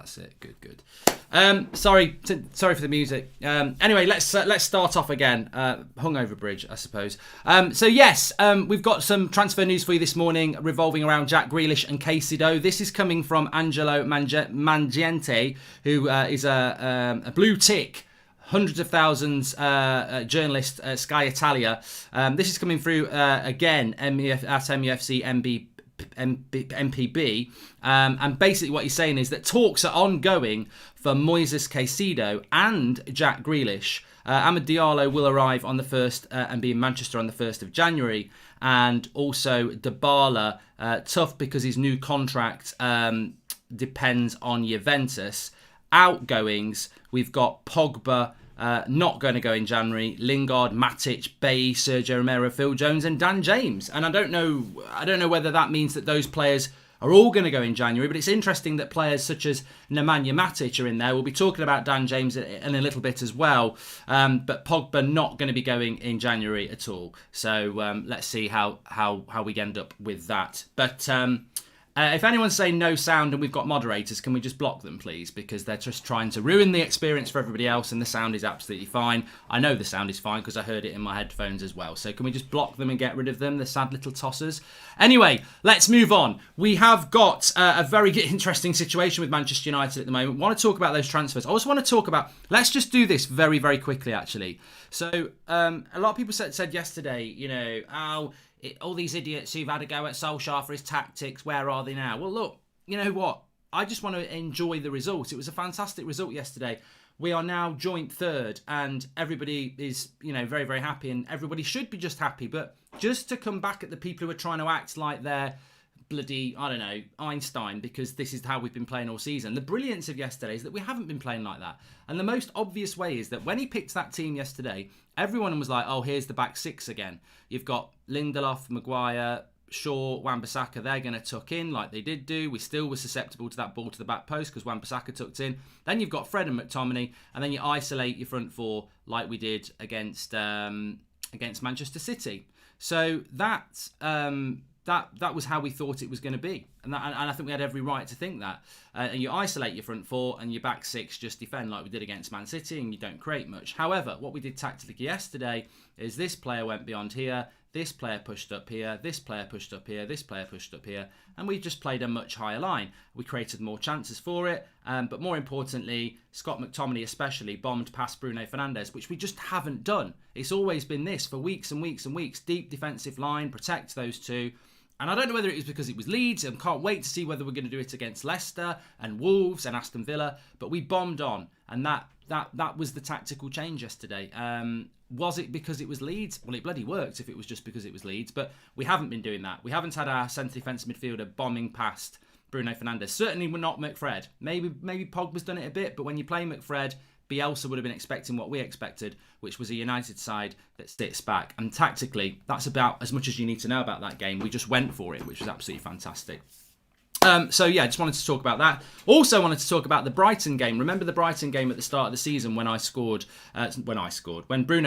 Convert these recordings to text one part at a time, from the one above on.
That's it. Good. Sorry for the music. Anyway, let's start off again. Hungover bridge, I suppose. So yes, we've got some transfer news for you this morning revolving around Jack Grealish and Caicedo. This is coming from Angelo Mangiante, who is a blue tick, hundreds of thousands journalist at Sky Italia. This is coming through again at MUFC MPB, and basically what he's saying is that talks are ongoing for Moises Caicedo and Jack Grealish. Amad Diallo will arrive on the 1st and be in Manchester on the 1st of January, and also Dybala, tough because his new contract depends on Juventus. Outgoings, we've got Pogba, not going to go in January. Lingard, Matic, Bay, Sergio Romero, Phil Jones, and Dan James. And I don't know whether that means that those players are all going to go in January, but it's interesting that players such as Nemanja Matic are in there. We'll be talking about Dan James in a little bit as well, but Pogba not going to be going in January at all. So let's see how we end up with that. But if anyone's saying no sound and we've got moderators, can we just block them, please? Because they're just trying to ruin the experience for everybody else, and the sound is absolutely fine. I know the sound is fine because I heard it in my headphones as well. So can we just block them and get rid of them, the sad little tossers? Anyway, let's move on. We have got a very interesting situation with Manchester United at the moment. I want to talk about those transfers. I also want to talk about... Let's just do this very, very quickly, actually. So a lot of people said yesterday, all these idiots who've had a go at Solskjaer for his tactics, where are they now? Well, look, you know what? I just want to enjoy the result. It was a fantastic result yesterday. We are now joint third, and everybody is, very, very happy, and everybody should be just happy. But just to come back at the people who are trying to act like they're bloody, Einstein, because this is how we've been playing all season. The brilliance of yesterday is that we haven't been playing like that. And the most obvious way is that when he picked that team yesterday, everyone was like, oh, here's the back six again. You've got Lindelof, Maguire, Shaw, Wan-Bissaka. They're going to tuck in like they did do. We still were susceptible to that ball to the back post because Wan-Bissaka tucked in. Then you've got Fred and McTominay, and then you isolate your front four like we did against Manchester City. So that was how we thought it was going to be. And I think we had every right to think that. And you isolate your front four and your back six just defend like we did against Man City, and you don't create much. However, what we did tactically yesterday is this player went beyond here, this player pushed up here, this player pushed up here, this player pushed up here, and we just played a much higher line. We created more chances for it, but more importantly, Scott McTominay especially bombed past Bruno Fernandes, which we just haven't done. It's always been this for weeks and weeks and weeks. Deep defensive line, protect those two. And I don't know whether it was because it was Leeds, and can't wait to see whether we're going to do it against Leicester and Wolves and Aston Villa, but we bombed on, and that was the tactical change yesterday. Was it because it was Leeds? Well, it bloody worked if it was just because it was Leeds, but we haven't been doing that. We haven't had our centre defence midfielder bombing past Bruno Fernandes. Certainly we're not McFred. Maybe Pogba's done it a bit, but when you play McFred, Bielsa would have been expecting what we expected, which was a United side that sits back. And tactically, that's about as much as you need to know about that game. We just went for it, which was absolutely fantastic. So yeah, just wanted to talk about that. Also wanted to talk about the Brighton game. Remember the Brighton game at the start of the season when Bruno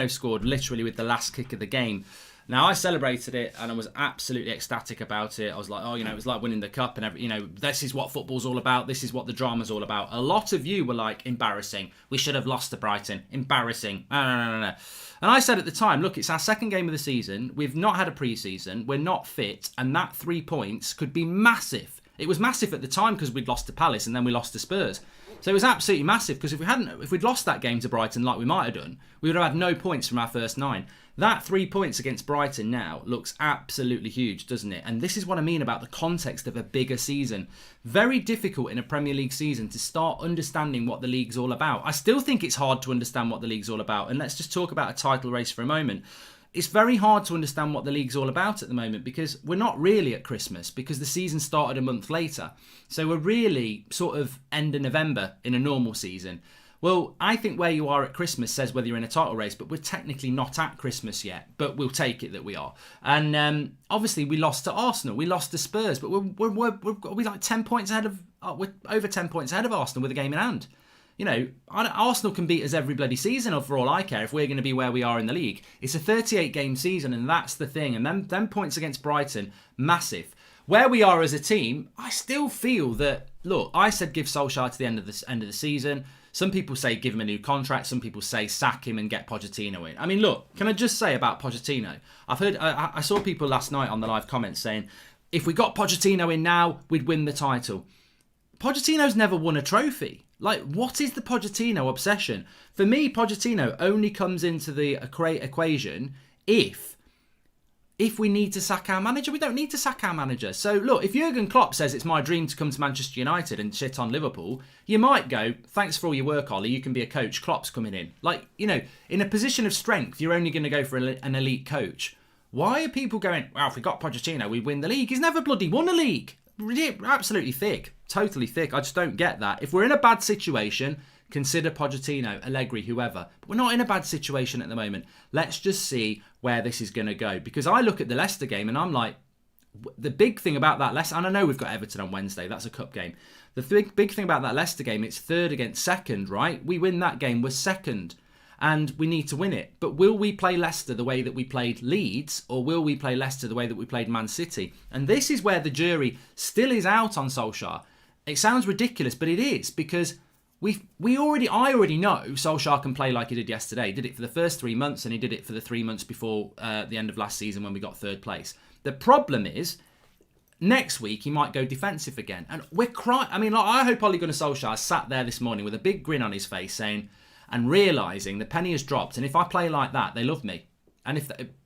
scored literally with the last kick of the game. Now, I celebrated it and I was absolutely ecstatic about it. I was like, it was like winning the cup and this is what football's all about. This is what the drama's all about. A lot of you were like, embarrassing. We should have lost to Brighton. Embarrassing. No. And I said at the time, look, it's our second game of the season. We've not had a pre-season. We're not fit. And that 3 points could be massive. It was massive at the time because we'd lost to Palace and then we lost to Spurs. So it was absolutely massive because if we'd lost that game to Brighton like we might have done, we would have had no points from our first 9. That 3 points against Brighton now looks absolutely huge, doesn't it? And this is what I mean about the context of a bigger season. Very difficult in a Premier League season to start understanding what the league's all about. I still think it's hard to understand what the league's all about. And let's just talk about a title race for a moment. It's very hard to understand what the league's all about at the moment because we're not really at Christmas because the season started a month later. So we're really sort of end of November in a normal season. Well, I think where you are at Christmas says whether you're in a title race, but we're technically not at Christmas yet, but we'll take it that we are. And obviously we lost to Arsenal, we lost to Spurs, but we're like 10 points ahead of, we're over 10 points ahead of Arsenal with a game in hand. Arsenal can beat us every bloody season for all I care if we're going to be where we are in the league. It's a 38-game season, and that's the thing. And them points against Brighton, massive. where we are as a team, I still feel that, look, I said give Solskjaer to the end of the season. Some people say give him a new contract. Some people say sack him and get Pochettino in. I mean, look, can I just say about Pochettino? I saw people last night on the live comments saying, if we got Pochettino in now, we'd win the title. Pochettino's never won a trophy. Like, what is the Pochettino obsession? For me, Pochettino only comes into the equation if we need to sack our manager. We don't need to sack our manager. So, look, if Jurgen Klopp says it's my dream to come to Manchester United and shit on Liverpool, you might go, thanks for all your work, Ollie. You can be a coach. Klopp's coming in. Like, you know, in a position of strength, you're only going to go for an elite coach. Why are people going, well, if we got Pochettino, we win the league? He's never bloody won a league. Absolutely thick. Totally thick. I just don't get that. If we're in a bad situation, consider Pochettino, Allegri, whoever. But we're not in a bad situation at the moment. Let's just see where this is going to go. Because I look at the Leicester game and I'm like, the big thing about that Leicester, and I know we've got Everton on Wednesday, that's a cup game. The big thing about that Leicester game, it's third against second, right? We win that game, we're second. And we need to win it. But will we play Leicester the way that we played Leeds? Or will we play Leicester the way that we played Man City? And this is where the jury still is out on Solskjaer. It sounds ridiculous, but it is. Because I already know Solskjaer can play like he did yesterday. He did it for the first 3 months and he did it for the 3 months before the end of last season when we got third place. The problem is, next week he might go defensive again. And we're crying. I mean, I hope Ole Gunnar Solskjaer sat there this morning with a big grin on his face saying, and realising the penny has dropped, and if I play like that, they love me.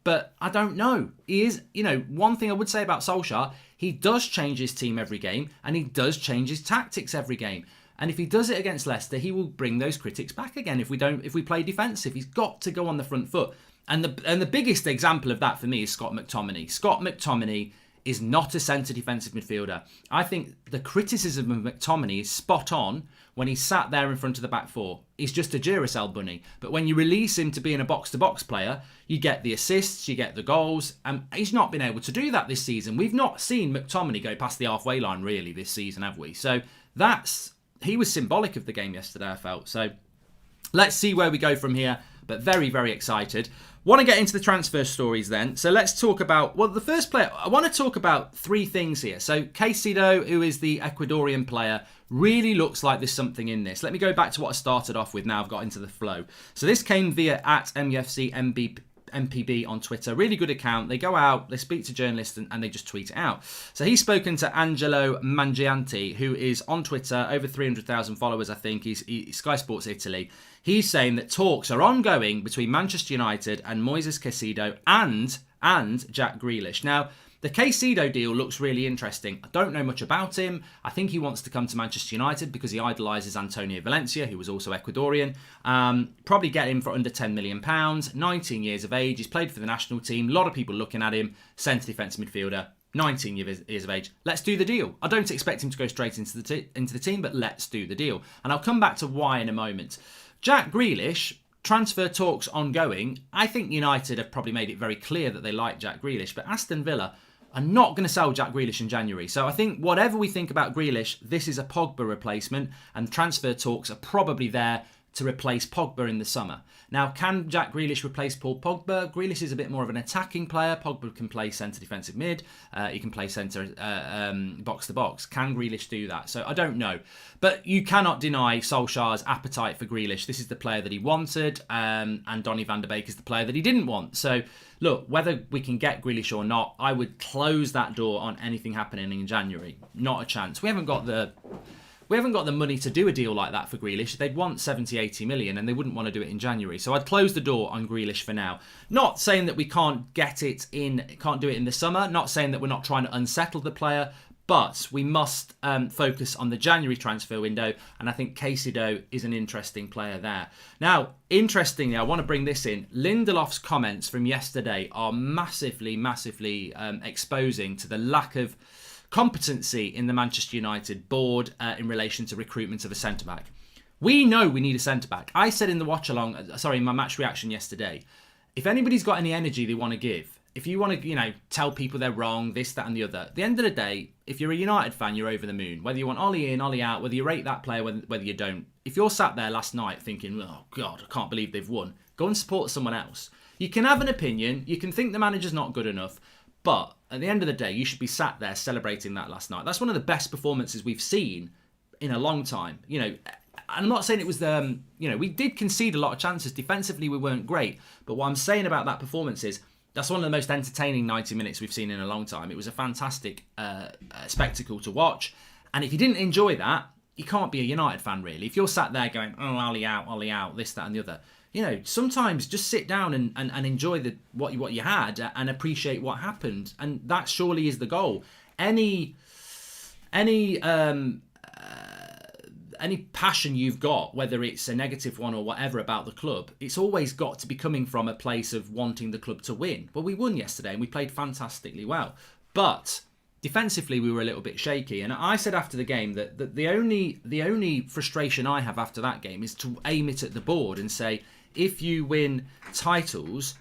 But I don't know. He is, one thing I would say about Solskjaer, he does change his team every game, and he does change his tactics every game. And if he does it against Leicester, he will bring those critics back again. If we play defensive, he's got to go on the front foot. And the biggest example of that for me is Scott McTominay. Scott McTominay is not a centre defensive midfielder. I think the criticism of McTominay is spot on when he's sat there in front of the back four. He's just a Duracell bunny. But when you release him to being a box-to-box player, you get the assists, you get the goals, and he's not been able to do that this season. We've not seen McTominay go past the halfway line really this season, have we? So he was symbolic of the game yesterday, I felt. So let's see where we go from here, but very, very excited. Want to get into the transfer stories then. So let's talk about, the first player, I want to talk about three things here. So Caicedo, who is the Ecuadorian player, really looks like there's something in this. Let me go back to what I started off with now I've got into the flow. So this came via at MUFC MPB on Twitter. Really good account. They go out, they speak to journalists and they just tweet it out. So he's spoken to Angelo Mangianti, who is on Twitter, over 300,000 followers, I think. He's Sky Sports Italy. He's saying that talks are ongoing between Manchester United and Moises Caicedo and Jack Grealish. Now, the Caicedo deal looks really interesting. I don't know much about him. I think he wants to come to Manchester United because he idolises Antonio Valencia, who was also Ecuadorian. Probably get him for under £10 million. 19 years of age. He's played for the national team. A lot of people looking at him. Centre defensive midfielder. 19 years of age. Let's do the deal. I don't expect him to go straight into the team, but let's do the deal. And I'll come back to why in a moment. Jack Grealish, transfer talks ongoing. I think United have probably made it very clear that they like Jack Grealish, but Aston Villa are not going to sell Jack Grealish in January. So I think whatever we think about Grealish, this is a Pogba replacement, and transfer talks are probably there to replace Pogba in the summer. Now, can Jack Grealish replace Paul Pogba? Grealish is a bit more of an attacking player. Pogba can play centre defensive mid. He can play centre box to box. Can Grealish do that? So I don't know. But you cannot deny Solskjaer's appetite for Grealish. This is the player that he wanted, and Donny van de Beek is the player that he didn't want. So look, whether we can get Grealish or not, I would close that door on anything happening in January. Not a chance. We haven't got the money to do a deal like that for Grealish. They'd want 70, 80 million and they wouldn't want to do it in January. So I'd close the door on Grealish for now. Not saying that we can't do it in the summer. Not saying that we're not trying to unsettle the player. But we must focus on the January transfer window. And I think Caicedo is an interesting player there. Now, interestingly, I want to bring this in. Lindelof's comments from yesterday are massively exposing to the lack of competency in the Manchester United board in relation to recruitment of a centre-back. We know we need a centre-back. I said in the in my match reaction yesterday, if anybody's got any energy they want to give, if you want to, tell people they're wrong, this, that and the other, at the end of the day, if you're a United fan, you're over the moon. Whether you want Ollie in, Ollie out, whether you rate that player, whether you don't. If you're sat there last night thinking, oh God, I can't believe they've won, go and support someone else. You can have an opinion, you can think the manager's not good enough, But at the end of the day, you should be sat there celebrating that last night. That's one of the best performances we've seen in a long time. You know, I'm not saying it was the, you know, we did concede a lot of chances. Defensively, we weren't great. But what I'm saying about that performance is that's one of the most entertaining 90 minutes we've seen in a long time. It was a fantastic spectacle to watch. And if you didn't enjoy that, you can't be a United fan, really. If you're sat there going, oh, Ollie out, this, that, and the other. You know, sometimes just sit down and enjoy what you had and appreciate what happened. And that surely is the goal. Any passion you've got, whether it's a negative one or whatever about the club, it's always got to be coming from a place of wanting the club to win. Well, we won yesterday and we played fantastically well. But defensively, we were a little bit shaky. And I said after the game that the only frustration I have after that game is to aim it at the board and say, if you win titles,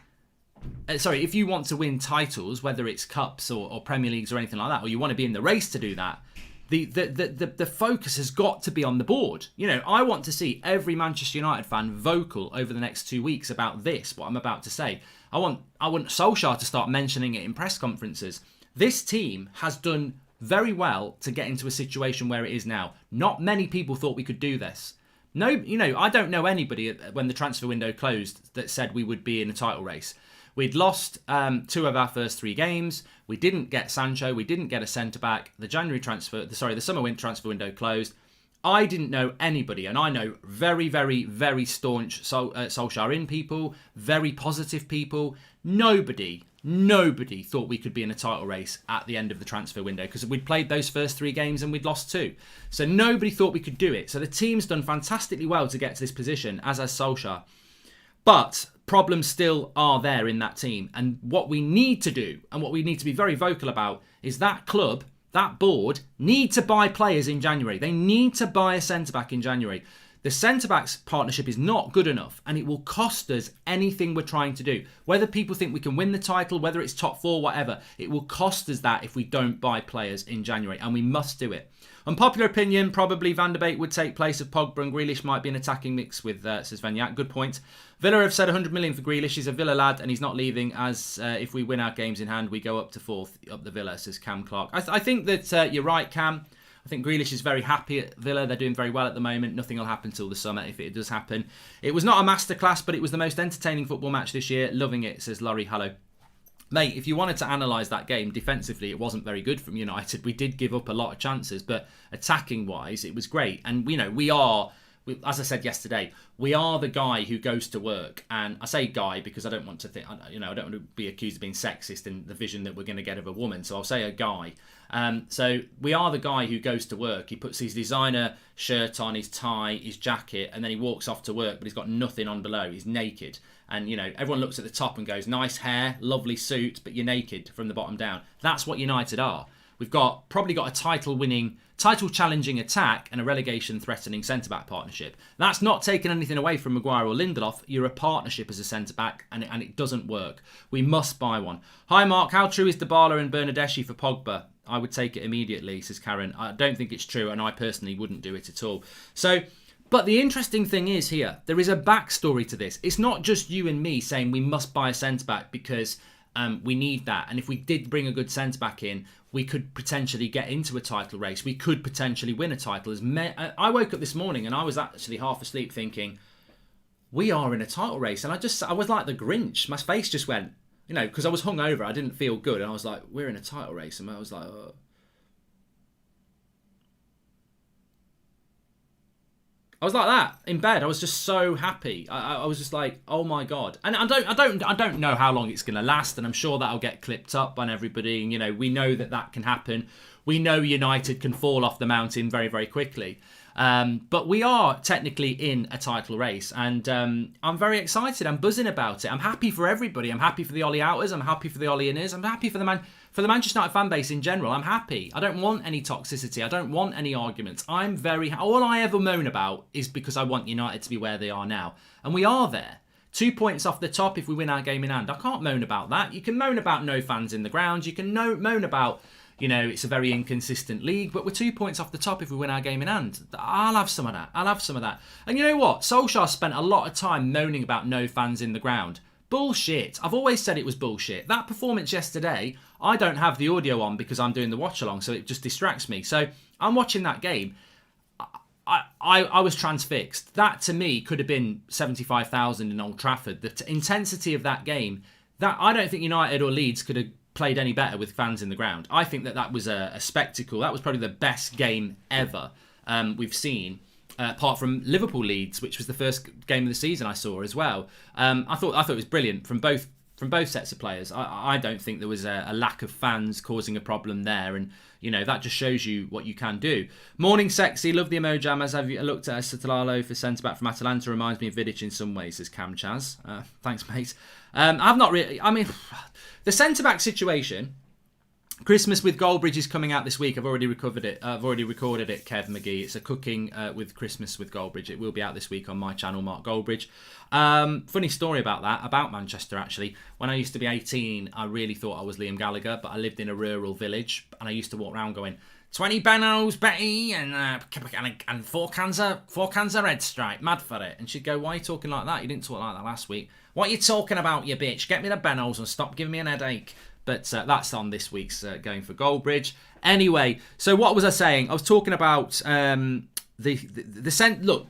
if you want to win titles, whether it's cups or Premier Leagues or anything like that, or you want to be in the race to do that, the focus has got to be on the board. You know, I want to see every Manchester United fan vocal over the next 2 weeks about this, what I'm about to say. I want Solskjaer to start mentioning it in press conferences. This team has done very well to get into a situation where it is now. Not many people thought we could do this. No, you know, I don't know anybody when the transfer window closed that said we would be in a title race. We'd lost 2 of our first 3 games. We didn't get Sancho. We didn't get a centre-back. The summer-winter transfer window closed. I didn't know anybody, and I know very, very, very staunch Solskjaer people, very positive people. Nobody thought we could be in a title race at the end of the transfer window because we'd played those first 3 games and we'd lost 2. So nobody thought we could do it. So the team's done fantastically well to get to this position, as has Solskjaer. But problems still are there in that team. And what we need to do, and what we need to be very vocal about, is that club, that board, need to buy players in January. They need to buy a centre-back in January. The centre-backs partnership is not good enough, and it will cost us anything we're trying to do. Whether people think we can win the title, whether it's top 4, whatever, it will cost us that if we don't buy players in January, and we must do it. Unpopular opinion, probably Van der Beek would take place of Pogba, and Grealish might be an attacking mix with, says Venyak. Good point. Villa have said 100 million for Grealish. He's a Villa lad, and he's not leaving, as if we win our games in hand, we go up to 4th, up the Villa, says Cam Clark. I think that you're right, Cam. I think Grealish is very happy at Villa. They're doing very well at the moment. Nothing will happen till the summer if it does happen. It was not a masterclass, but it was the most entertaining football match this year. Loving it, says Laurie. Hello. Mate, if you wanted to analyse that game, defensively, it wasn't very good from United. We did give up a lot of chances, but attacking-wise, it was great. And, you know, we are, as I said yesterday, we are the guy who goes to work. And I say guy because I don't want to think, you know, I don't want to be accused of being sexist in the vision that we're going to get of a woman. So I'll say a guy. So we are the guy who goes to work. He puts his designer shirt on, his tie, his jacket, and then he walks off to work, but he's got nothing on below. He's naked. And, you know, everyone looks at the top and goes, nice hair, lovely suit, but you're naked from the bottom down. That's what United are. We've probably got a title-challenging attack and a relegation-threatening centre-back partnership. That's not taking anything away from Maguire or Lindelof. You're a partnership as a centre-back, and it doesn't work. We must buy one. Hi, Mark. How true is Dybala and Bernardeschi for Pogba? I would take it immediately, says Karen. I don't think it's true, and I personally wouldn't do it at all. But the interesting thing is here, there is a backstory to this. It's not just you and me saying we must buy a centre-back because we need that. And if we did bring a good centre-back in, we could potentially get into a title race. We could potentially win a title. I woke up this morning and I was actually half asleep thinking, we are in a title race. And I was like the Grinch. My face just went, you know, because I was hungover. I didn't feel good. And I was like, we're in a title race. And I was like, oh. I was like that in bed. I was just so happy. I was just like, oh my god. And I don't know how long it's going to last, and I'm sure that'll get clipped up on everybody. And, you know, we know that can happen. We know United can fall off the mountain very, very quickly. But we are technically in a title race, and I'm very excited. I'm buzzing about it. I'm happy for everybody. I'm happy for the Ollie outers. I'm happy for the Ollie inners. I'm happy for the Manchester United fan base in general. I'm happy. I don't want any toxicity. I don't want any arguments. All I ever moan about is because I want United to be where they are now, and we are there. 2 points off the top if we win our game in hand. I can't moan about that. You can moan about no fans in the ground. You can moan about, you know, it's a very inconsistent league, but we're 2 points off the top if we win our game in hand. I'll have some of that. And you know what? Solskjaer spent a lot of time moaning about no fans in the ground. Bullshit. I've always said it was bullshit. That performance yesterday, I don't have the audio on because I'm doing the watch along, so it just distracts me. So I'm watching that game. I was transfixed. That to me could have been 75,000 in Old Trafford. The intensity of that game, that I don't think United or Leeds could have played any better with fans in the ground. I think that was a spectacle. That was probably the best game ever we've seen, apart from Liverpool Leeds, which was the first game of the season I saw as well. I thought it was brilliant from both sets of players. I don't think there was a lack of fans causing a problem there, and that just shows you what you can do. Morning Sexy, love the emojamas. Have you looked at Satalalo for centre back from Atalanta? Reminds me of Vidic in some ways, says Cam Chaz. Thanks, mate. I've not really. I mean, the centre back situation. Christmas with Goldbridge is coming out this week. I've already recorded it, Kev McGee. It's a cooking with Christmas with Goldbridge. It will be out this week on my channel, Mark Goldbridge. Funny story about that, about Manchester actually. When I used to be 18, I really thought I was Liam Gallagher, but I lived in a rural village and I used to walk around going, 20 Benos, Betty, and four cans of Red Stripe, mad for it. And she'd go, why are you talking like that? You didn't talk like that last week. What are you talking about, you bitch? Get me the Benos and stop giving me an headache. But that's on this week's Going for Goldbridge. Anyway, so what was I saying? I was talking about Look,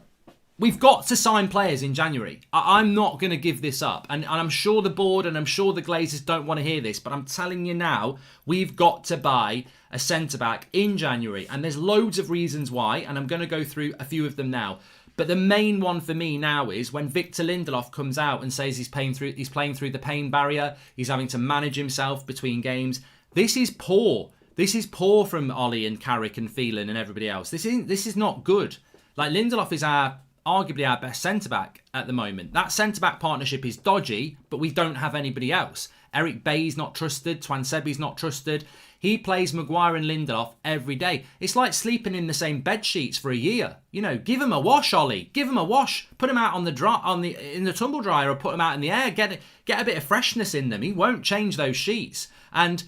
we've got to sign players in January. I'm not going to give this up. And I'm sure the board and I'm sure the Glazers don't want to hear this. But I'm telling you now, we've got to buy a centre-back in January. And there's loads of reasons why. And I'm going to go through a few of them now. But the main one for me now is when Victor Lindelof comes out and says he's playing through the pain barrier, he's having to manage himself between games. This is poor. This is poor from Ollie and Carrick and Phelan and everybody else. This is not good. Like, Lindelof is arguably our best centre-back at the moment. That centre-back partnership is dodgy, but we don't have anybody else. Eric Bay's not trusted. Twansebi's not trusted. He plays Maguire and Lindelof every day. It's like sleeping in the same bed sheets for a year. Give him a wash, Ollie. Give him a wash. Put him out in the tumble dryer or put him out in the air. Get a bit of freshness in them. He won't change those sheets. And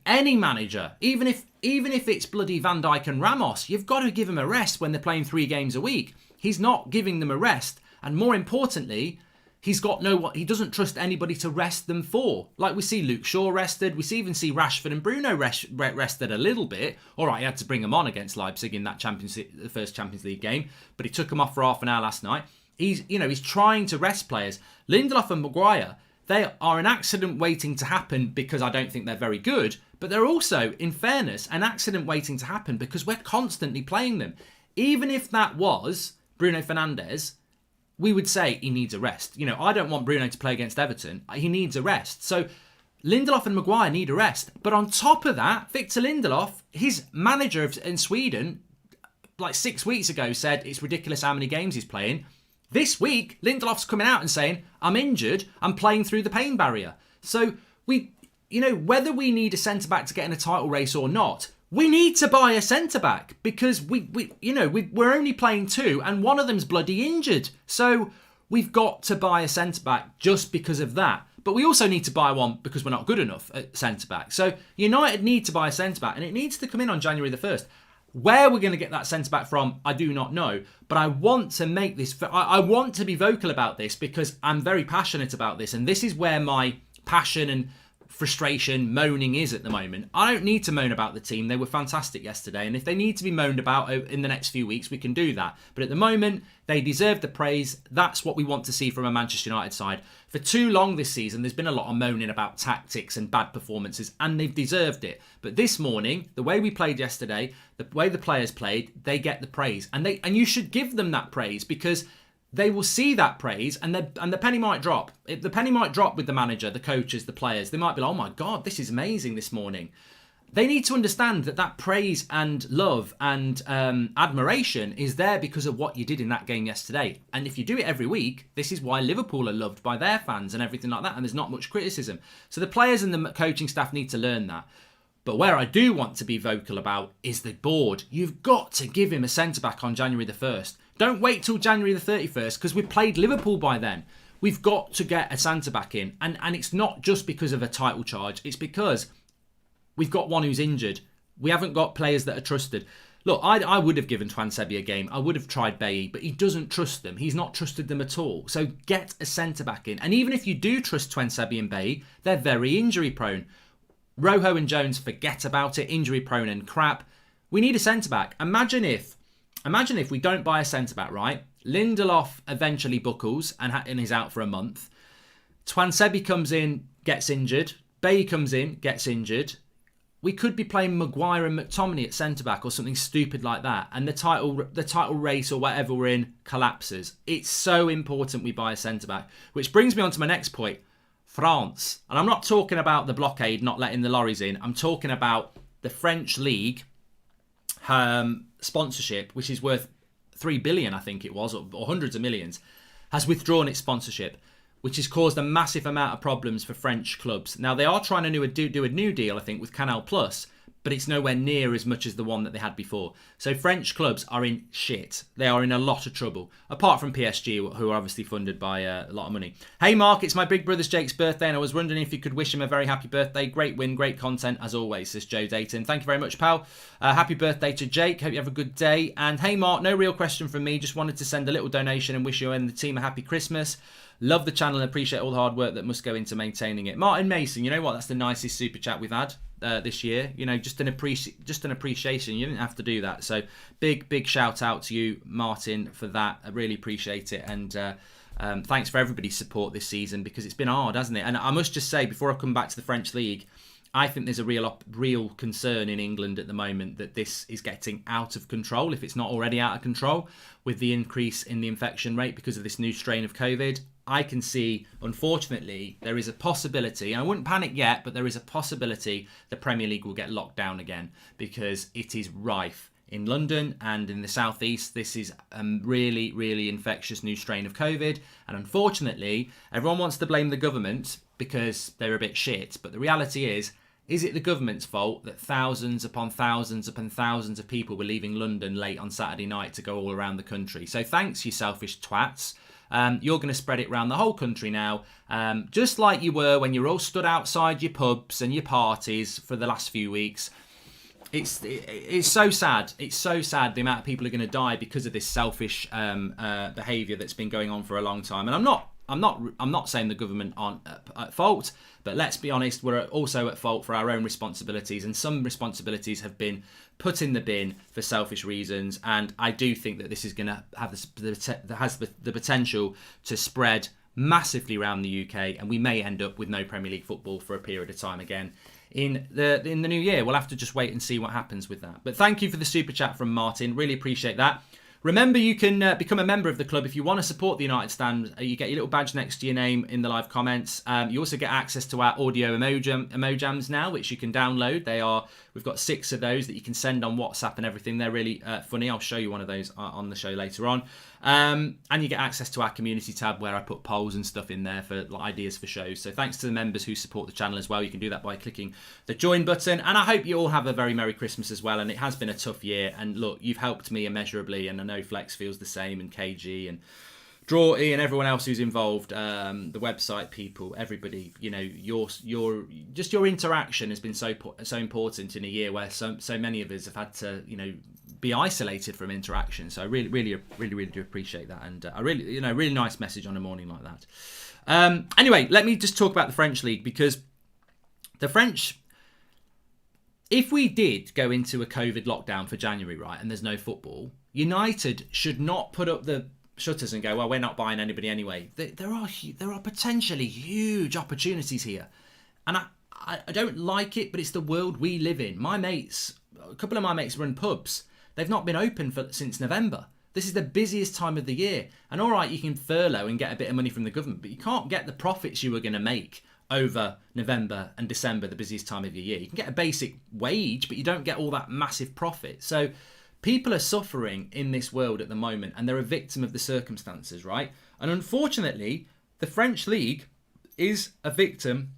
any manager, even if it's bloody Van Dijk and Ramos, you've got to give him a rest when they're playing 3 games a week. He's not giving them a rest, and more importantly, he doesn't trust anybody to rest them for. Like, we see Luke Shaw rested. We even see Rashford and Bruno rested a little bit. All right, he had to bring them on against Leipzig in that the first Champions League game, but he took them off for half an hour last night. He's trying to rest players. Lindelof and Maguire, they are an accident waiting to happen because I don't think they're very good, but they're also, in fairness, an accident waiting to happen because we're constantly playing them. Even if that was Bruno Fernandes, we would say he needs a rest. I don't want Bruno to play against Everton. He needs a rest. So Lindelof and Maguire need a rest. But on top of that, Victor Lindelof, his manager in Sweden, like 6 weeks ago, said it's ridiculous how many games he's playing. This week, Lindelof's coming out and saying, I'm injured, I'm playing through the pain barrier. So whether we need a centre-back to get in a title race or not, we need to buy a centre-back because we're only playing 2 and one of them's bloody injured. So we've got to buy a centre-back just because of that. But we also need to buy one because we're not good enough at centre-back. So United need to buy a centre-back and it needs to come in on January the 1st. Where we're going to get that centre-back from, I do not know. But I want to make this... I want to be vocal about this because I'm very passionate about this. And this is where my passion and frustration, moaning is at the moment. I don't need to moan about the team. They were fantastic yesterday. And if they need to be moaned about in the next few weeks, we can do that. But at the moment, they deserve the praise. That's what we want to see from a Manchester United side. For too long this season, there's been a lot of moaning about tactics and bad performances, and they've deserved it. But this morning, the way we played yesterday, the way the players played, they get the praise. And you should give them that praise because they will see that praise and the penny might drop. The penny might drop with the manager, the coaches, the players. They might be like, oh my God, this is amazing this morning. They need to understand that praise and love and admiration is there because of what you did in that game yesterday. And if you do it every week, this is why Liverpool are loved by their fans and everything like that. And there's not much criticism. So the players and the coaching staff need to learn that. But where I do want to be vocal about is the board. You've got to give him a centre-back on January the 1st. Don't wait till January the 31st because we've played Liverpool by then. We've got to get a centre-back in. And it's not just because of a title charge. It's because we've got one who's injured. We haven't got players that are trusted. Look, I would have given Twansebi a game. I would have tried Bailly, but he doesn't trust them. He's not trusted them at all. So get a centre-back in. And even if you do trust Twansebi and Bailly, they're very injury-prone. Rojo and Jones, forget about it. Injury prone and crap. We need a centre-back. Imagine if we don't buy a centre-back, right? Lindelof eventually buckles and is out for a month. Twansebi comes in, gets injured. Bailly comes in, gets injured. We could be playing Maguire and McTominay at centre-back or something stupid like that. And the title race or whatever we're in collapses. It's so important we buy a centre-back. Which brings me on to my next point. France. And I'm not talking about the blockade not letting the lorries in. I'm talking about the French League sponsorship, which is worth 3 billion, I think it was, or hundreds of millions, has withdrawn its sponsorship, which has caused a massive amount of problems for French clubs. Now, they are trying to do a new deal, I think, with Canal Plus, but it's nowhere near as much as the one that they had before. So French clubs are in shit. They are in a lot of trouble, apart from PSG, who are obviously funded by a lot of money. Hey, Mark, it's my big brother's Jake's birthday, and I was wondering if you could wish him a very happy birthday. Great win, great content, as always, says Joe Dayton. Thank you very much, pal. Happy birthday to Jake. Hope you have a good day. And hey, Mark, no real question from me. Just wanted to send a little donation and wish you and the team a happy Christmas. Love the channel and appreciate all the hard work that must go into maintaining it. Martin Mason, you know what? That's the nicest super chat we've had this year. You know, just an appreciation. You didn't have to do that. So big shout out to you, Martin, for that. I really appreciate it. And thanks for everybody's support this season, because it's been hard, hasn't it? And I must just say, before I come back to the French League, I think there's a real concern in England at the moment that this is getting out of control, if it's not already out of control, with the increase in the infection rate because of this new strain of COVID. I can see, unfortunately, there is a possibility, and I wouldn't panic yet, but there is a possibility the Premier League will get locked down again, because it is rife. In London and in the southeast, this is a really infectious new strain of COVID. And unfortunately, everyone wants to blame the government because they're a bit shit. But the reality is it the government's fault that thousands upon thousands upon thousands of people were leaving London late on Saturday night to go all around the country? So thanks, you selfish twats. You're going to spread it around the whole country now, just like you were when you're all stood outside your pubs and your parties for the last few weeks. It's so sad. It's so sad the amount of people are going to die because of this selfish behaviour that's been going on for a long time. And I'm not saying the government aren't at fault, but let's be honest, we're also at fault for our own responsibilities, and some responsibilities have been put in the bin for selfish reasons. And I do think that this is going to have the potential to spread massively around the UK, and we may end up with no Premier League football for a period of time again in the new year. We'll have to just wait and see what happens with that. But thank you for the super chat from Martin. Really appreciate that. Remember, you can become a member of the club if you want to support the United Stand. You get your little badge next to your name in the live comments. You also get access to our audio emojams now, which you can download. We've got 6 of those that you can send on WhatsApp and everything. They're really funny. I'll show you one of those on the show later on. And you get access to our community tab, where I put polls and stuff in there for ideas for shows. So thanks to the members who support the channel as well. You can do that by clicking the join button. And I hope you all have a very Merry Christmas as well. And it has been a tough year. And look, you've helped me immeasurably, and I know Flex feels the same, and KG and Drawty and everyone else who's involved, the website people, everybody. You know, your interaction has been so important in a year where so many of us have had to, you know, be isolated from interaction. So I really do appreciate that, and I really nice message on a morning like that. Anyway, let me just talk about the French League, because the French, if we did go into a COVID lockdown for January, right, and there's no football, United should not put up the shutters and go, well, we're not buying anybody anyway. There are potentially huge opportunities here, and I don't like it, but it's the world we live in. A couple of my mates run pubs. They've not been open since November. This is the busiest time of the year. And all right, you can furlough and get a bit of money from the government, but you can't get the profits you were going to make over November and December, the busiest time of your year. You can get a basic wage, but you don't get all that massive profit. So people are suffering in this world at the moment, and they're a victim of the circumstances, right? And unfortunately, the French League is a victim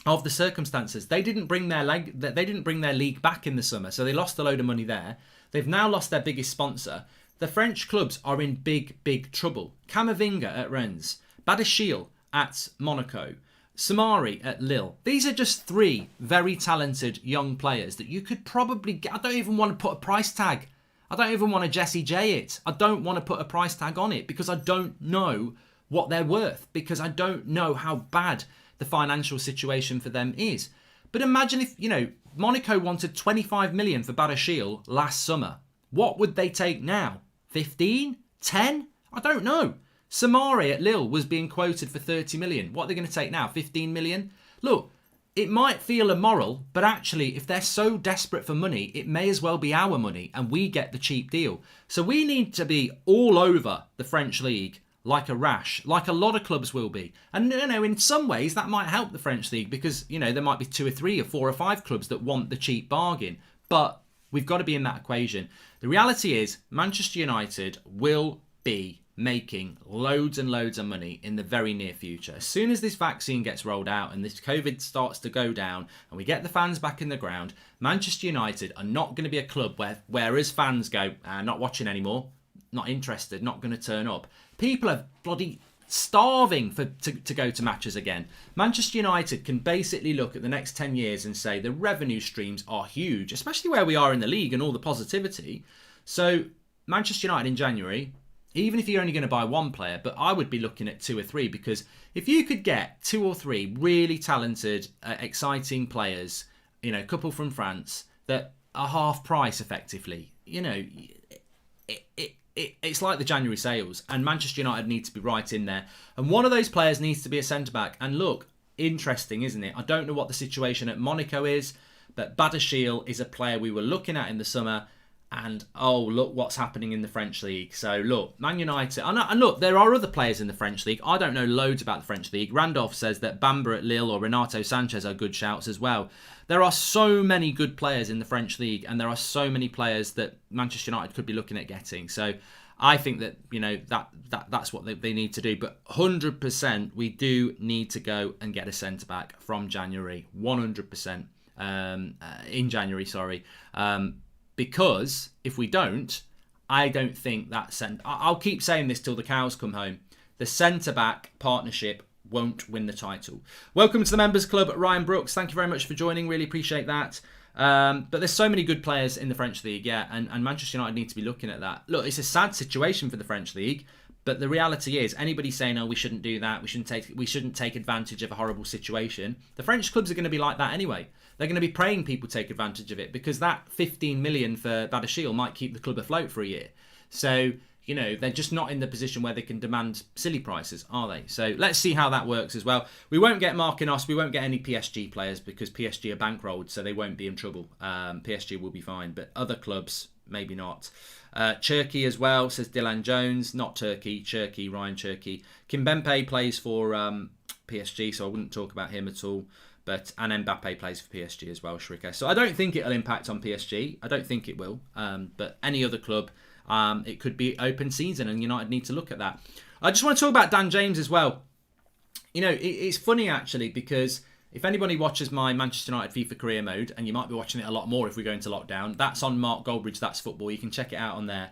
of the circumstances. They didn't bring their league back in the summer, so they lost a load of money there. They've now lost their biggest sponsor. The French clubs are in big trouble. Camavinga at Rennes, Badiashile at Monaco, Samari at Lille. These are just 3 very talented young players that you could probably get. I don't even want to put a price tag. I don't even want to Jesse J it. I don't want to put a price tag on it, because I don't know what they're worth, because I don't know how bad the financial situation for them is. But imagine if, Monaco wanted 25 million for Badiashile last summer. What would they take now? 15? 10? I don't know. Samari at Lille was being quoted for 30 million. What are they going to take now? 15 million? Look, it might feel immoral, but actually, if they're so desperate for money, it may as well be our money and we get the cheap deal. So we need to be all over the French league like a rash, like a lot of clubs will be. And, in some ways, that might help the French league because, there might be 2 or 3 or 4 or 5 clubs that want the cheap bargain. But we've got to be in that equation. The reality is, Manchester United will be making loads and loads of money in the very near future. As soon as this vaccine gets rolled out and this COVID starts to go down and we get the fans back in the ground, Manchester United are not going to be a club whereas fans go, not watching anymore, not interested, not going to turn up. People are bloody starving to go to matches again. Manchester United can basically look at the next 10 years and say the revenue streams are huge, especially where we are in the league and all the positivity. So Manchester United in January, even if you're only going to buy 1 player, but I would be looking at 2 or 3 because if you could get 2 or 3 really talented, exciting players, a couple from France that are half price effectively, it's like the January sales and Manchester United need to be right in there. And one of those players needs to be a centre-back. And look, interesting, isn't it? I don't know what the situation at Monaco is, but Badiashile is a player we were looking at in the summer. And, look what's happening in the French league. So, look, Man United... And look, there are other players in the French league. I don't know loads about the French league. Randolph says that Bamba at Lille or Renato Sanchez are good shouts as well. There are so many good players in the French league, and there are so many players that Manchester United could be looking at getting. So, I think that, that's what they need to do. But 100%, we do need to go and get a centre-back from January. 100% in January, sorry. Because if we don't, I don't think that I'll keep saying this till the cows come home. The centre-back partnership won't win the title. Welcome to the Members Club, Ryan Brooks. Thank you very much for joining. Really appreciate that. But there's so many good players in the French league, and Manchester United need to be looking at that. Look, it's a sad situation for the French league, but the reality is, anybody saying, we shouldn't do that, we shouldn't take advantage of a horrible situation, the French clubs are going to be like that anyway. They're going to be praying people take advantage of it because that 15 million for Badiashile might keep the club afloat for a year. So, they're just not in the position where they can demand silly prices, are they? So let's see how that works as well. We won't get Marquinhos, we won't get any PSG players because PSG are bankrolled, so they won't be in trouble. PSG will be fine, but other clubs, maybe not. Cherky as well, says Dylan Jones. Not Turkey, Cherky, Ryan Cherky. Kimpembe plays for PSG, so I wouldn't talk about him at all. And Mbappe plays for PSG as well, Shrika. So I don't think it'll impact on PSG. I don't think it will. But any other club, it could be open season and United need to look at that. I just want to talk about Dan James as well. It's funny actually because if anybody watches my Manchester United FIFA career mode, and you might be watching it a lot more if we go into lockdown, that's on Mark Goldbridge, That's Football. You can check it out on there.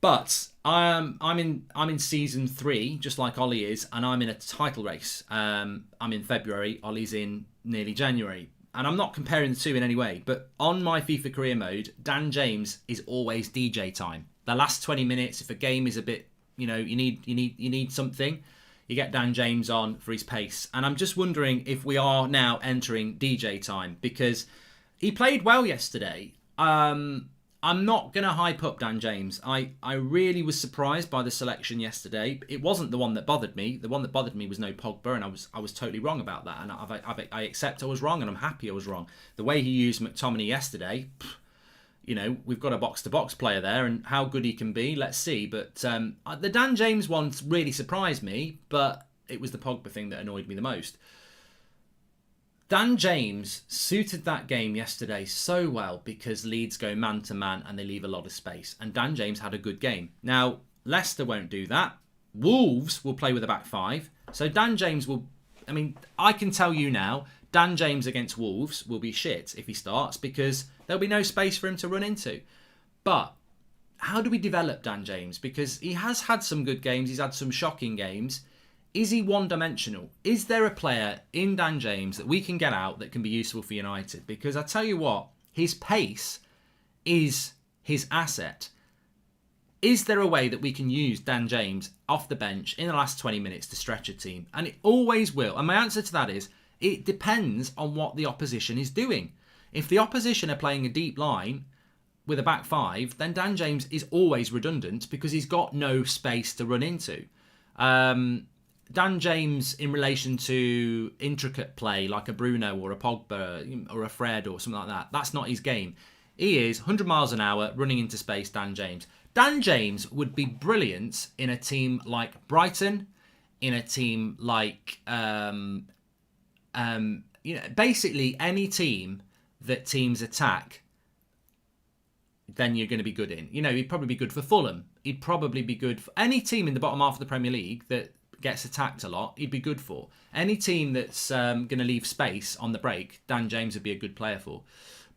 But I'm in season 3, just like Ollie is, and I'm in a title race. I'm in February, Ollie's in nearly January. And I'm not comparing the two in any way, but on my FIFA career mode, Dan James is always DJ time. The last 20 minutes, if a game is a bit, you need something, you get Dan James on for his pace. And I'm just wondering if we are now entering DJ time because he played well yesterday. I'm not going to hype up Dan James. I really was surprised by the selection yesterday. It wasn't the one that bothered me. The one that bothered me was no Pogba, and I was totally wrong about that. And I accept I was wrong, and I'm happy I was wrong. The way he used McTominay yesterday, we've got a box-to-box player there, and how good he can be, let's see. But the Dan James one really surprised me, but it was the Pogba thing that annoyed me the most. Dan James suited that game yesterday so well because Leeds go man-to-man and they leave a lot of space. And Dan James had a good game. Now, Leicester won't do that. Wolves will play with a back 5. So Dan James will... I can tell you now, Dan James against Wolves will be shit if he starts because there'll be no space for him to run into. But how do we develop Dan James? Because he has had some good games. He's had some shocking games. Is he one-dimensional? Is there a player in Dan James that we can get out that can be useful for United? Because I tell you what, his pace is his asset. Is there a way that we can use Dan James off the bench in the last 20 minutes to stretch a team? And it always will. And my answer to that is, It depends on what the opposition is doing. If the opposition are playing a deep line with a back five, then Dan James is always redundant because he's got no space to run into. Dan James, in relation to intricate play like a Bruno or a Pogba or a Fred or something like that, that's not his game. He is 100 miles an hour running into space, Dan James. Dan James would be brilliant in a team like Brighton, in a team like, basically any team that teams attack, then you're going to be good in. He'd probably be good for Fulham. He'd probably be good for any team in the bottom half of the Premier League that gets attacked a lot. He'd be good for any team that's going to leave space on the break. Dan James would be a good player for.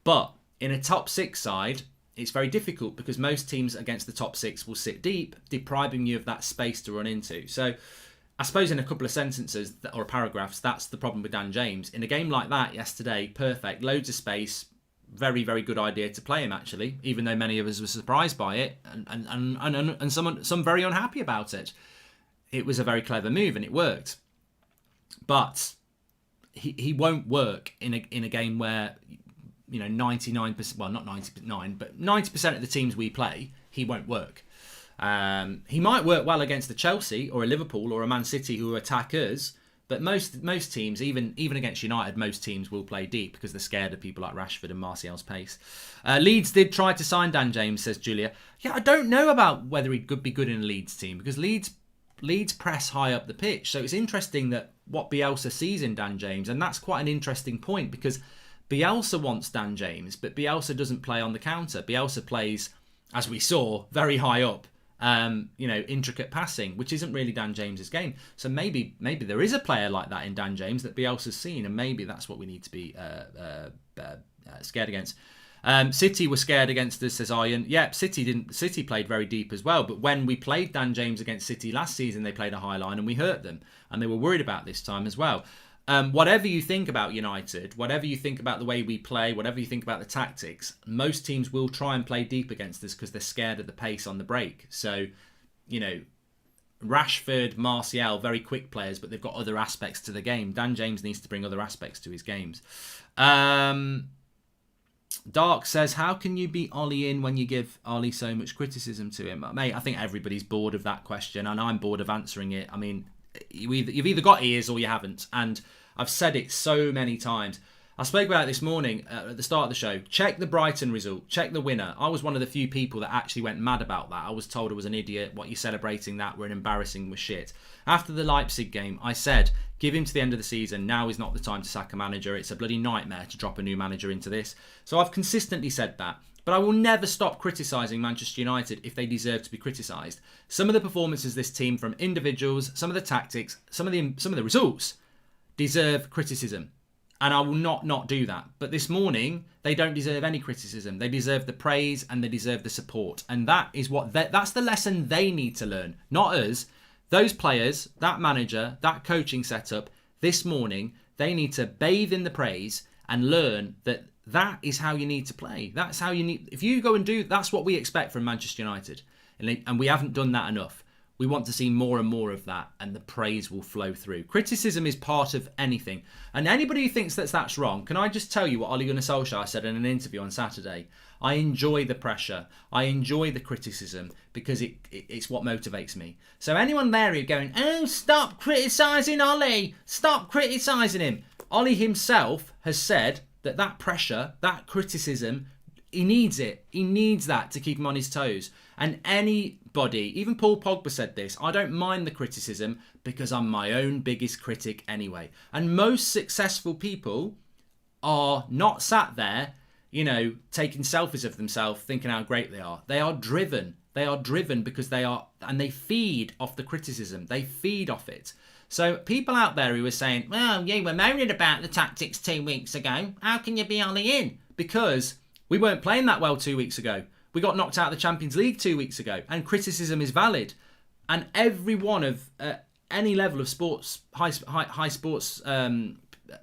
But in a top six side, it's very difficult because most teams against the top six will sit deep, depriving you of that space to run into. So I suppose in a couple of sentences or paragraphs, that's the problem with Dan James. In a game like that yesterday, perfect, loads of space, very, very good idea to play him, actually, even though many of us were surprised by it and some very unhappy about it. It was a very clever move and it worked. But he won't work in a game where, 99%, well, not 99, but 90% of the teams we play, he won't work. He might work well against the Chelsea or a Liverpool or a Man City who attack us, but most teams, even against United, most teams will play deep because they're scared of people like Rashford and Martial's pace. Leeds did try to sign Dan James, says Julia. Yeah, I don't know about whether he could be good in a Leeds team because Leeds press high up the pitch. So it's interesting that what Bielsa sees in Dan James, and that's quite an interesting point because Bielsa wants Dan James, but Bielsa doesn't play on the counter. Bielsa plays, as we saw, very high up. Intricate passing, which isn't really Dan James's game. So maybe there is a player like that in Dan James that Bielsa's seen, and maybe that's what we need to be scared against. City were scared against us, says Iron. Yeah, City played very deep as well, but when we played Dan James against City last season, they played a high line and we hurt them, and they were worried about this time as well. Whatever you think about United, whatever you think about the way we play, whatever you think about the tactics, most teams will try and play deep against us because they're scared of the pace on the break. So, Rashford, Martial, very quick players, but they've got other aspects to the game. Dan James needs to bring other aspects to his games. Dark says, how can you beat Ollie in when you give Ollie so much criticism to him? Mate, I think everybody's bored of that question, and I'm bored of answering it. I mean, you've either got ears or you haven't, and I've said it so many times. I spoke about it this morning at the start of the show. Check the Brighton result. Check the winner. I was one of the few people that actually went mad about that. I was told I was an idiot. What, you're celebrating that? We're embarrassing. We're shit. After the Leipzig game, I said, give him to the end of the season. Now is not the time to sack a manager. It's a bloody nightmare to drop a new manager into this. So I've consistently said that. But I will never stop criticising Manchester United if they deserve to be criticised. Some of the performances of this team from individuals, some of the tactics, some of the results deserve criticism. And I will not do that. But this morning, they don't deserve any criticism. They deserve the praise and they deserve the support. And that is that's the lesson they need to learn, not us. Those players, that manager, that coaching setup, this morning, they need to bathe in the praise and learn that is how you need to play. That's how you need. If you go and do, that's what we expect from Manchester United. And we haven't done that enough. We want to see more and more of that, and the praise will flow through. Criticism is part of anything. And anybody who thinks that's wrong, can I just tell you what Ole Gunnar Solskjaer said in an interview on Saturday? I enjoy the pressure. I enjoy the criticism because it's what motivates me. So anyone there who's going, oh, stop criticising Ole. Stop criticising him. Ole himself has said that pressure, that criticism, he needs it. He needs that to keep him on his toes. And anybody, even Paul Pogba said this, I don't mind the criticism because I'm my own biggest critic anyway. And most successful people are not sat there, taking selfies of themselves, thinking how great they are. They are driven. They are driven because they feed off the criticism. They feed off it. So people out there who are saying, well, you were moaning about the tactics 2 weeks ago. How can you be Ollie in? Because we weren't playing that well 2 weeks ago. We got knocked out of the Champions League 2 weeks ago, and criticism is valid. And every one of any level of sports, high sports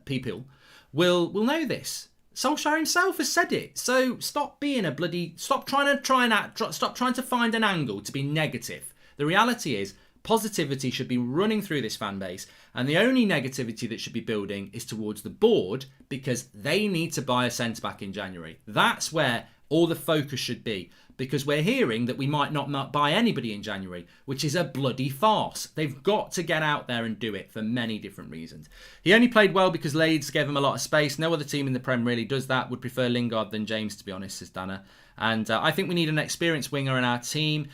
people will know this. Solskjaer himself has said it. So stop trying to find an angle to be negative. The reality is, Positivity should be running through this fan base, and the only negativity that should be building is towards the board, because they need to buy a centre-back in January. That's where all the focus should be, because we're hearing that we might not buy anybody in January, which is a bloody farce. They've got to get out there and do it for many different reasons. He only played well because Leeds gave him a lot of space. No other team in the Prem really does that. Would prefer Lingard than James, to be honest, says Dana. And I think we need an experienced winger in our team,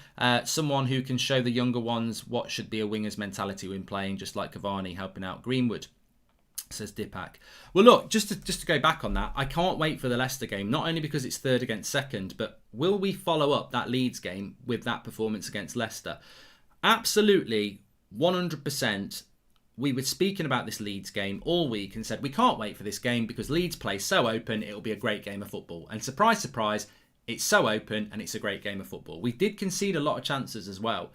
someone who can show the younger ones what should be a winger's mentality when playing, just like Cavani helping out Greenwood, says Dipak. Well, look, just to go back on that, I can't wait for the Leicester game, not only because it's third against second, but will we follow up that Leeds game with that performance against Leicester? Absolutely, 100%. We were speaking about this Leeds game all week and said we can't wait for this game because Leeds play so open, it'll be a great game of football. And surprise, surprise, it's so open and it's a great game of football. We did concede a lot of chances as well.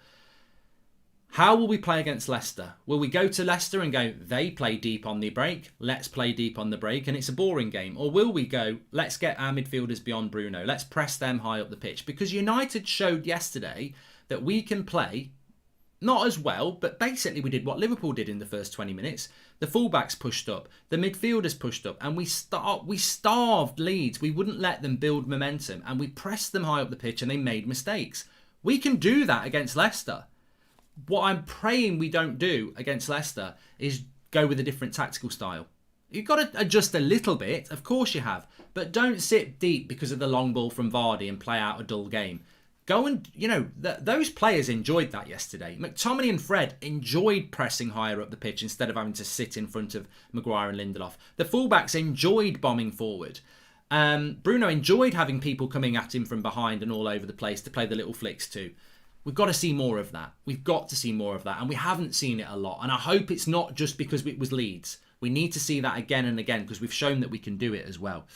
How will we play against Leicester? Will we go to Leicester and go, they play deep on the break, let's play deep on the break, and it's a boring game? Or will we go, let's get our midfielders beyond Bruno, let's press them high up the pitch? Because United showed yesterday that we can play, not as well, but basically we did what Liverpool did in the first 20 minutes. The fullbacks pushed up, the midfielders pushed up, and we starved Leeds. We wouldn't let them build momentum, and we pressed them high up the pitch, and they made mistakes. We can do that against Leicester. What I'm praying we don't do against Leicester is go with a different tactical style. You've got to adjust a little bit, of course you have, but don't sit deep because of the long ball from Vardy and play out a dull game. Go and, those players enjoyed that yesterday. McTominay and Fred enjoyed pressing higher up the pitch instead of having to sit in front of Maguire and Lindelof. The fullbacks enjoyed bombing forward. Bruno enjoyed having people coming at him from behind and all over the place to play the little flicks too. We've got to see more of that. We've got to see more of that. And we haven't seen it a lot. And I hope it's not just because it was Leeds. We need to see that again and again because we've shown that we can do it as well.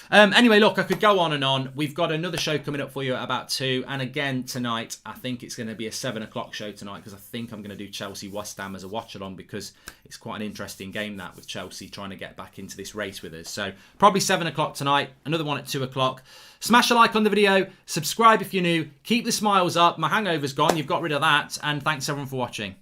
Anyway, look, I could go on and on. We've got another show coming up for you at about 2. And again, tonight, I think it's going to be a 7 o'clock show tonight because I think I'm going to do Chelsea-West Ham as a watch-along because it's quite an interesting game that with Chelsea trying to get back into this race with us. So probably 7 o'clock tonight, another one at 2 o'clock. Smash a like on the video, subscribe if you're new, keep the smiles up. My hangover's gone, you've got rid of that. And thanks everyone for watching.